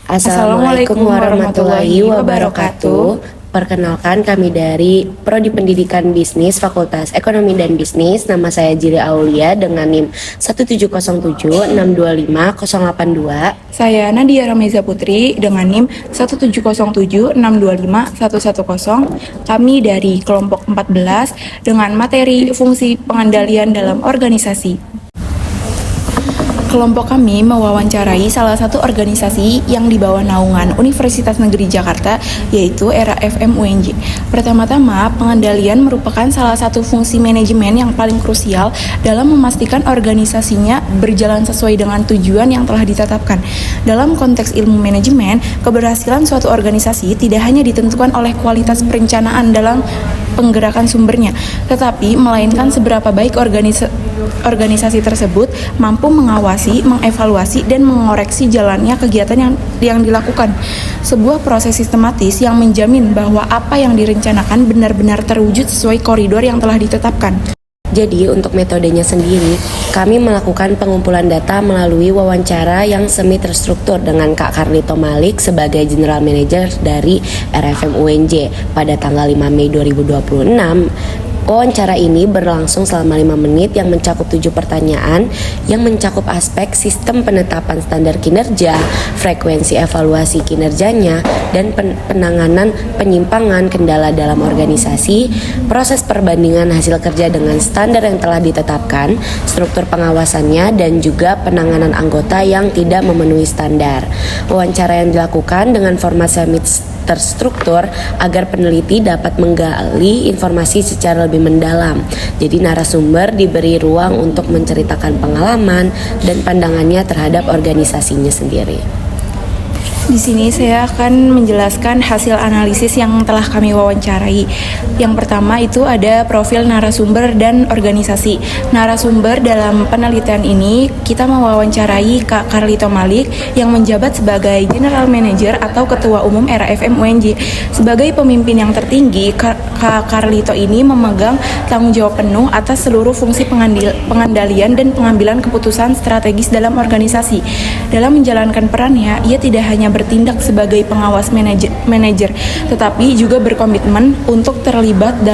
Assalamualaikum warahmatullahi wabarakatuh. Perkenalkan, kami dari Prodi Pendidikan Bisnis Fakultas Ekonomi dan Bisnis. Nama saya Jiri Aulia dengan NIM 17076250082. Saya Nadia Rameza Putri dengan NIM 17076251110. Kami dari kelompok 14 dengan materi fungsi pengandalian dalam organisasi. Kelompok kami mewawancarai salah satu organisasi yang di bawah naungan Universitas Negeri Jakarta, yaitu RAFM UNJ. Pertama-tama, pengandalian merupakan salah satu fungsi manajemen yang paling krusial dalam memastikan organisasinya berjalan sesuai dengan tujuan yang telah ditetapkan. Dalam konteks ilmu manajemen, keberhasilan suatu organisasi tidak hanya ditentukan oleh kualitas perencanaan dalam penggerakan sumbernya, tetapi melainkan seberapa baik organisasi tersebut mampu mengawasi, mengevaluasi, dan mengoreksi jalannya kegiatan yang dilakukan. Sebuah proses sistematis yang menjamin bahwa apa yang direncanakan benar-benar terwujud sesuai koridor yang telah ditetapkan. Jadi untuk metodenya sendiri, kami melakukan pengumpulan data melalui wawancara yang semi terstruktur dengan Kak Carlito Malik sebagai General Manager dari RFM UNJ pada tanggal 5 Mei 2026. Wawancara ini berlangsung selama 5 menit yang mencakup 7 pertanyaan yang mencakup aspek sistem penetapan standar kinerja, frekuensi evaluasi kinerjanya, dan penanganan penyimpangan kendala dalam organisasi, proses perbandingan hasil kerja dengan standar yang telah ditetapkan, struktur pengawasannya, dan juga penanganan anggota yang tidak memenuhi standar. Wawancara yang dilakukan dengan format semi terstruktur agar peneliti dapat menggali informasi secara lebih mendalam. Jadi narasumber diberi ruang untuk menceritakan pengalaman dan pandangannya terhadap organisasinya sendiri. Di sini saya akan menjelaskan hasil analisis yang telah kami wawancarai. Yang pertama itu ada profil narasumber dan organisasi. Narasumber dalam penelitian ini kita mewawancarai Kak Carlito Malik yang menjabat sebagai General Manager atau Ketua Umum RAFM UNJ. Sebagai pemimpin yang tertinggi, Kak Carlito ini memegang tanggung jawab penuh atas seluruh fungsi pengandalian dan pengambilan keputusan strategis dalam organisasi. Dalam menjalankan perannya, ia tidak hanya bertindak sebagai pengawas manajer, tetapi juga berkomitmen untuk terlibat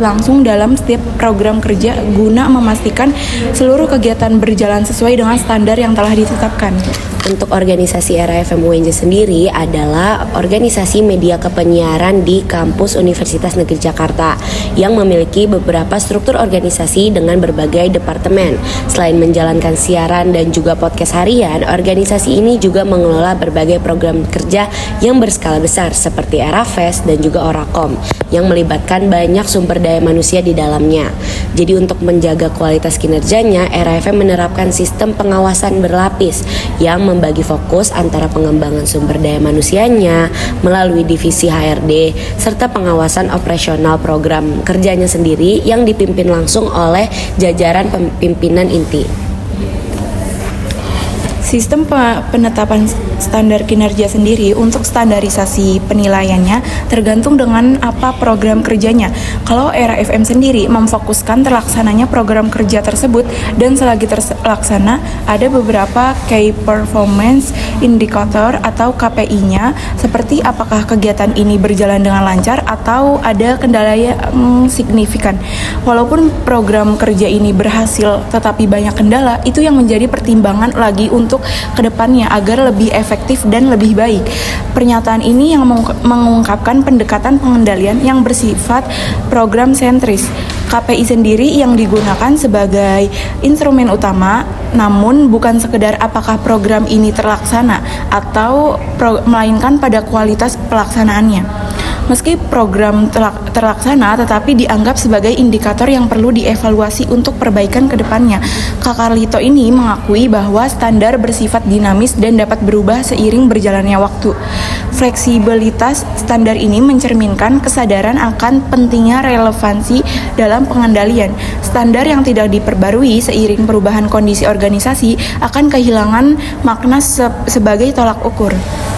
langsung dalam setiap program kerja guna memastikan seluruh kegiatan berjalan sesuai dengan standar yang telah ditetapkan. Untuk organisasi RAFM UNJ sendiri adalah organisasi media kepenyiaran di kampus Universitas Negeri Jakarta yang memiliki beberapa struktur organisasi dengan berbagai departemen. Selain menjalankan siaran dan juga podcast harian, organisasi ini juga mengelola berbagai program kerja yang berskala besar seperti Erafest dan juga Orakom yang melibatkan banyak sumber daya manusia di dalamnya. Jadi untuk menjaga kualitas kinerjanya, RAFM menerapkan sistem pengawasan berlapis yang membagi fokus antara pengembangan sumber daya manusianya melalui divisi HRD serta pengawasan operasional program kerjanya sendiri yang dipimpin langsung oleh jajaran pimpinan inti. Sistem penetapan standar kinerja sendiri untuk standarisasi penilaiannya tergantung dengan apa program kerjanya. Kalau RAFM sendiri memfokuskan terlaksananya program kerja tersebut dan selagi terlaksana ada beberapa Key Performance Indicator atau KPI-nya seperti apakah kegiatan ini berjalan dengan lancar atau ada kendala yang signifikan. Walaupun program kerja ini berhasil tetapi banyak kendala, itu yang menjadi pertimbangan lagi untuk kedepannya agar lebih efektif dan lebih baik. Pernyataan ini yang mengungkapkan pendekatan pengendalian yang bersifat program sentris. KPI sendiri yang digunakan sebagai instrumen utama, namun bukan sekedar apakah program ini terlaksana atau melainkan pada kualitas pelaksanaannya. Meski program terlaksana, tetapi dianggap sebagai indikator yang perlu dievaluasi untuk perbaikan ke depannya. Kak Carlito ini mengakui bahwa standar bersifat dinamis dan dapat berubah seiring berjalannya waktu. Fleksibilitas standar ini mencerminkan kesadaran akan pentingnya relevansi dalam pengendalian. Standar yang tidak diperbarui seiring perubahan kondisi organisasi akan kehilangan makna sebagai tolak ukur.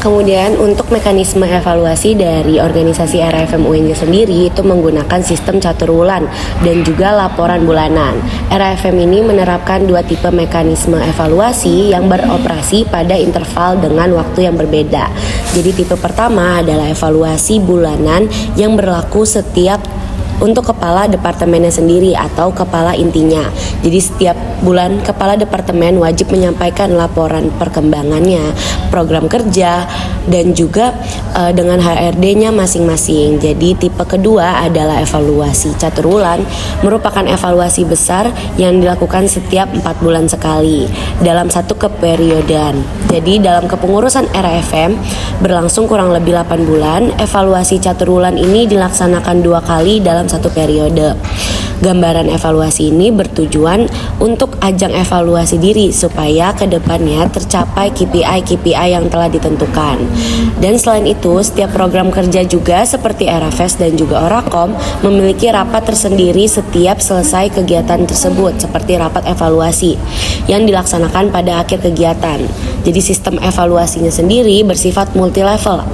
Kemudian untuk mekanisme evaluasi dari organisasi RAFM UNJ sendiri itu menggunakan sistem catur wulan dan juga laporan bulanan. RAFM ini menerapkan dua tipe mekanisme evaluasi yang beroperasi pada interval dengan waktu yang berbeda. Jadi tipe pertama adalah evaluasi bulanan yang berlaku setiap untuk kepala departemennya sendiri atau kepala intinya. Jadi setiap bulan kepala departemen wajib menyampaikan laporan perkembangannya, program kerja, dan juga dengan HRD-nya masing-masing. Jadi tipe kedua adalah evaluasi catur wulan, merupakan evaluasi besar yang dilakukan setiap 4 bulan sekali dalam satu keperiodan. Jadi dalam kepengurusan RAFM berlangsung kurang lebih 8 bulan, evaluasi catur wulan ini dilaksanakan 2 kali dalam satu periode. Gambaran evaluasi ini bertujuan untuk ajang evaluasi diri supaya kedepannya tercapai KPI yang telah ditentukan. Dan selain itu, setiap program kerja juga seperti RFS dan juga Orakom memiliki rapat tersendiri setiap selesai kegiatan tersebut, seperti rapat evaluasi yang dilaksanakan pada akhir kegiatan. Jadi sistem evaluasinya sendiri bersifat multi level.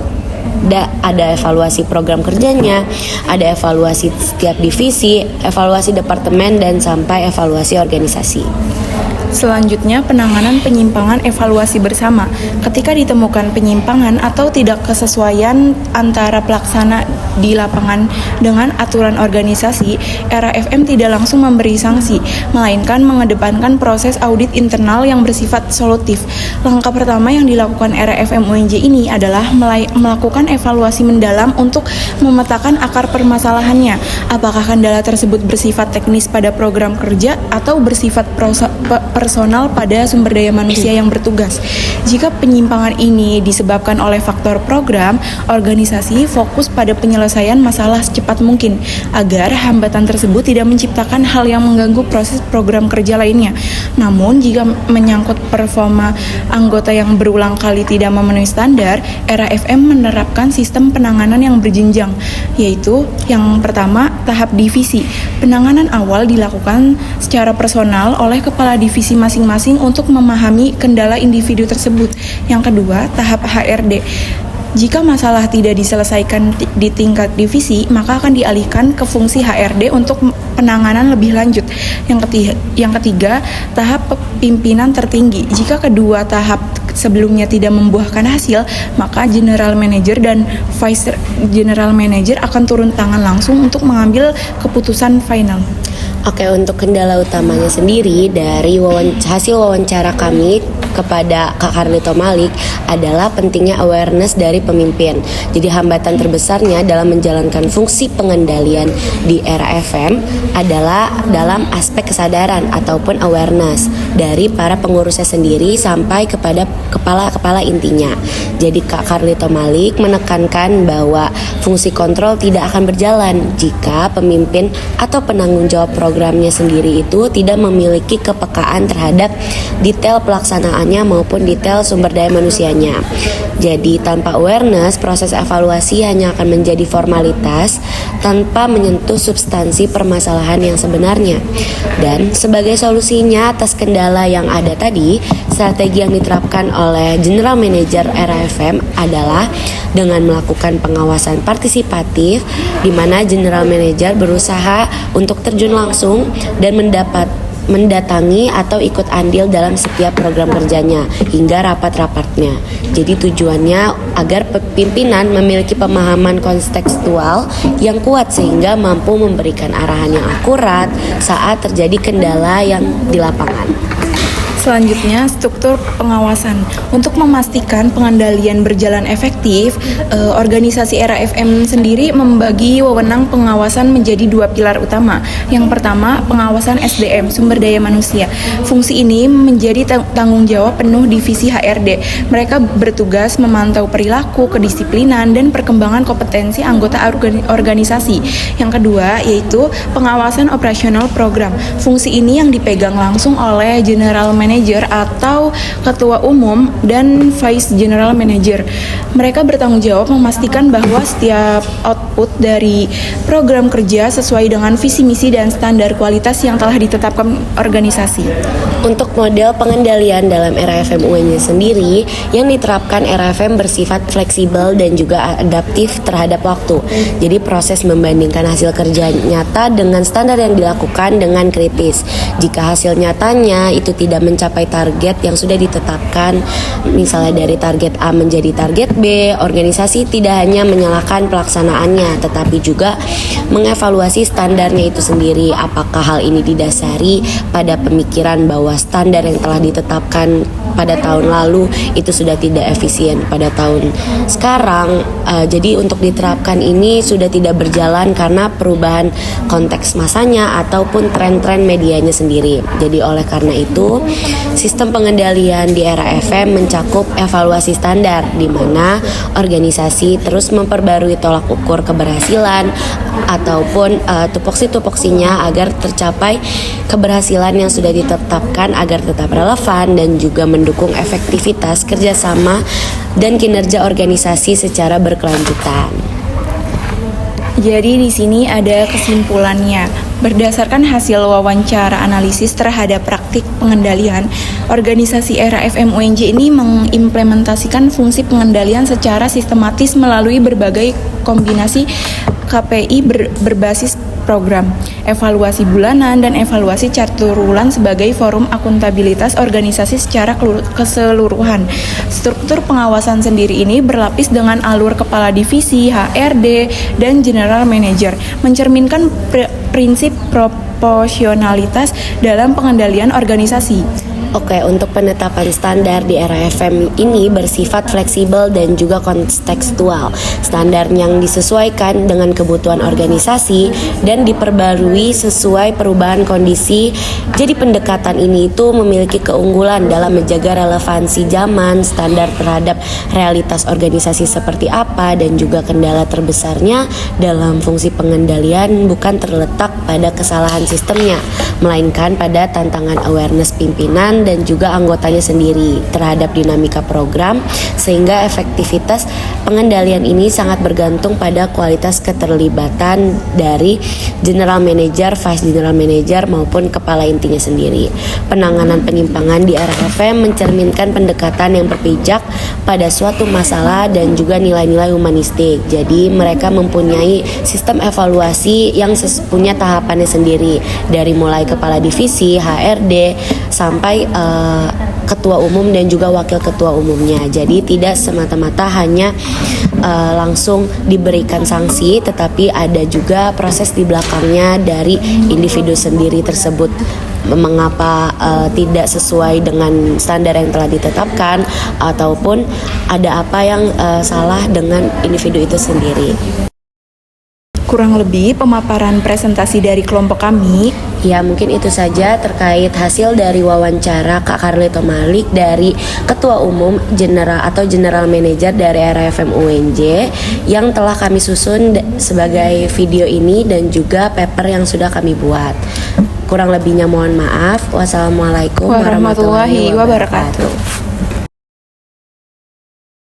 Ada evaluasi program kerjanya, ada evaluasi setiap divisi, evaluasi departemen, dan sampai evaluasi organisasi. Selanjutnya, penanganan penyimpangan evaluasi bersama. Ketika ditemukan penyimpangan atau tidak kesesuaian antara pelaksana di lapangan dengan aturan organisasi, RAFM tidak langsung memberi sanksi, melainkan mengedepankan proses audit internal yang bersifat solutif. Langkah pertama yang dilakukan RAFM UNJ ini adalah melakukan evaluasi mendalam untuk memetakan akar permasalahannya. Apakah kendala tersebut bersifat teknis pada program kerja atau bersifat personal pada sumber daya manusia yang bertugas. Jika penyimpangan ini disebabkan oleh faktor program, organisasi fokus pada penyelesaian masalah secepat mungkin agar hambatan tersebut tidak menciptakan hal yang mengganggu proses program kerja lainnya. Namun, jika menyangkut performa anggota yang berulang kali tidak memenuhi standar, RAFM menerapkan sistem penanganan yang berjenjang, yaitu yang pertama, tahap divisi. Penanganan awal dilakukan secara personal oleh kepala divisi masing-masing untuk memahami kendala individu tersebut. Yang kedua, tahap HRD. Jika masalah tidak diselesaikan di tingkat divisi, maka akan dialihkan ke fungsi HRD untuk penanganan lebih lanjut. Yang ketiga, tahap pimpinan tertinggi. Jika kedua tahap sebelumnya tidak membuahkan hasil, maka General Manager dan Vice General Manager akan turun tangan langsung untuk mengambil keputusan final. Oke, untuk kendala utamanya sendiri dari hasil wawancara kami kepada Kak Carlito Malik adalah pentingnya awareness dari pemimpin. Jadi hambatan terbesarnya dalam menjalankan fungsi pengendalian di RAFM adalah dalam aspek kesadaran ataupun awareness dari para pengurusnya sendiri sampai kepada kepala-kepala intinya. Jadi Kak Carlito Malik menekankan bahwa fungsi kontrol tidak akan berjalan jika pemimpin atau penanggung jawab programnya sendiri itu tidak memiliki kepekaan terhadap detail pelaksanaannya maupun detail sumber daya manusianya. Jadi tanpa awareness, proses evaluasi hanya akan menjadi formalitas tanpa menyentuh substansi permasalahan yang sebenarnya. Dan sebagai solusinya atas kendala yang ada tadi, strategi yang diterapkan oleh General Manager RAFM adalah dengan melakukan pengawasan partisipatif, di mana General Manager berusaha untuk terjun langsung dan mendatangi atau ikut andil dalam setiap program kerjanya hingga rapat-rapatnya. Jadi tujuannya agar pimpinan memiliki pemahaman kontekstual yang kuat sehingga mampu memberikan arahan yang akurat saat terjadi kendala yang di lapangan. Selanjutnya, struktur pengawasan. Untuk memastikan pengendalian berjalan efektif, organisasi RAFM sendiri membagi wewenang pengawasan menjadi 2 pilar utama. Yang pertama, pengawasan SDM, sumber daya manusia. Fungsi ini menjadi tanggung jawab penuh divisi HRD. Mereka bertugas memantau perilaku, kedisiplinan, dan perkembangan kompetensi anggota organisasi. Yang kedua, yaitu pengawasan operasional program. Fungsi ini yang dipegang langsung oleh General Manager atau Ketua Umum dan Vice General Manager. Mereka bertanggung jawab memastikan bahwa setiap output output dari program kerja sesuai dengan visi misi dan standar kualitas yang telah ditetapkan organisasi. Untuk model pengendalian dalam RAFM UNJ sendiri, yang diterapkan RAFM bersifat fleksibel dan juga adaptif terhadap waktu. Jadi proses membandingkan hasil kerja nyata dengan standar yang dilakukan dengan kritis. Jika hasil nyatanya itu tidak mencapai target yang sudah ditetapkan, misalnya dari target A menjadi target B, organisasi tidak hanya menyalahkan pelaksanaannya, tetapi juga mengevaluasi standarnya itu sendiri. Apakah hal ini didasari pada pemikiran bahwa standar yang telah ditetapkan pada tahun lalu itu sudah tidak efisien pada tahun sekarang. Jadi untuk diterapkan ini sudah tidak berjalan karena perubahan konteks masanya ataupun tren-tren medianya sendiri. Jadi oleh karena itu, sistem pengendalian di RAFM mencakup evaluasi standar, di mana organisasi terus memperbarui tolak ukur keberhasilan ataupun tupoksi-tupoksinya agar tercapai keberhasilan yang sudah ditetapkan agar tetap relevan dan juga mendukung efektivitas kerjasama dan kinerja organisasi secara berkelanjutan. Jadi di sini ada kesimpulannya. Berdasarkan hasil wawancara analisis terhadap praktik pengendalian, organisasi RAFM UNJ ini mengimplementasikan fungsi pengendalian secara sistematis melalui berbagai kombinasi KPI berbasis program, evaluasi bulanan, dan evaluasi caturwulan sebagai forum akuntabilitas organisasi secara keseluruhan. Struktur pengawasan sendiri ini berlapis dengan alur kepala divisi, HRD, dan general manager, mencerminkan prinsip proporsionalitas dalam pengendalian organisasi. Oke, untuk penetapan standar di RAFM ini bersifat fleksibel dan juga kontekstual. Standar yang disesuaikan dengan kebutuhan organisasi dan diperbarui sesuai perubahan kondisi. Jadi pendekatan ini itu memiliki keunggulan dalam menjaga relevansi zaman, standar terhadap realitas organisasi seperti apa, dan juga kendala terbesarnya dalam fungsi pengendalian bukan terletak pada kesalahan sistemnya, melainkan pada tantangan awareness pimpinan dan juga anggotanya sendiri terhadap dinamika program, sehingga efektivitas pengendalian ini sangat bergantung pada kualitas keterlibatan dari general manager, vice general manager maupun kepala intinya sendiri. Penanganan penyimpangan di RAFM mencerminkan pendekatan yang berpijak pada suatu masalah dan juga nilai-nilai humanistik. Jadi mereka mempunyai sistem evaluasi yang punya tahapannya sendiri, dari mulai kepala divisi, HRD, sampai ketua umum dan juga wakil ketua umumnya. Jadi tidak semata-mata hanya langsung diberikan sanksi, tetapi ada juga proses di belakangnya dari individu sendiri tersebut. Mengapa tidak sesuai dengan standar yang telah ditetapkan, ataupun ada apa yang salah dengan individu itu sendiri. Kurang lebih pemaparan presentasi dari kelompok kami. Ya, mungkin itu saja terkait hasil dari wawancara Kak Carlito Malik dari Ketua Umum General atau General Manager dari RAFM UNJ yang telah kami susun sebagai video ini dan juga paper yang sudah kami buat. Kurang lebihnya mohon maaf. Wassalamualaikum warahmatullahi wabarakatuh.